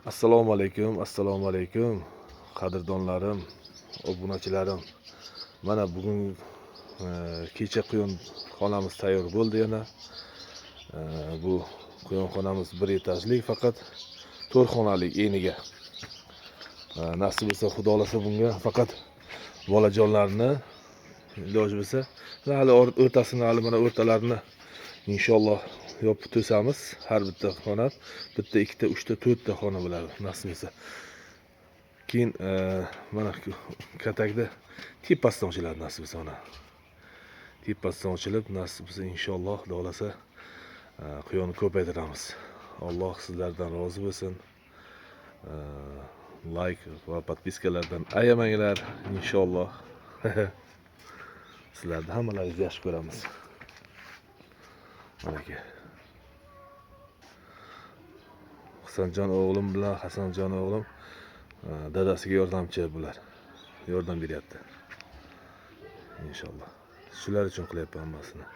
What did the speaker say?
Assalomu alaykum, qadrdonlarim, obunachilarim. Mana bugun kecha quyonxonamiz tayyor bo'ldi yana. Bu quyonxonamiz bir etajlik, faqat 4 xonalik eniga. Nasib bo'lsa, Xudo xolasa bunga faqat bolajonlarni iloji bo'lsa, hali o'rtasini, hali mana o'rtalarini inshaalloh yopib to'samiz. Har bitta xona bitta, ikkita, uchta, to'rtta xona bo'ladi nasib bo'lsa. Keyin mana katakda tepasidan ochiladi nasib bo'lsa, mana tepasidan ochilib, nasib bo'lsa inshaalloh Xudo xolasa quyonni ko'paytiramiz. Alloh sizlardan rozi bo'lsin. Like va podpiskalardan ayamanglar inshaalloh. Sizlarni hammalaringizni yaxshi ko'ramiz. Mana aka. Husanjon o'g'lim bilan Hasanjon o'g'lim dadasiga yordamchi bular. Yordam beryapti. Inshaalloh. Shular uchun qilyapman hammasini.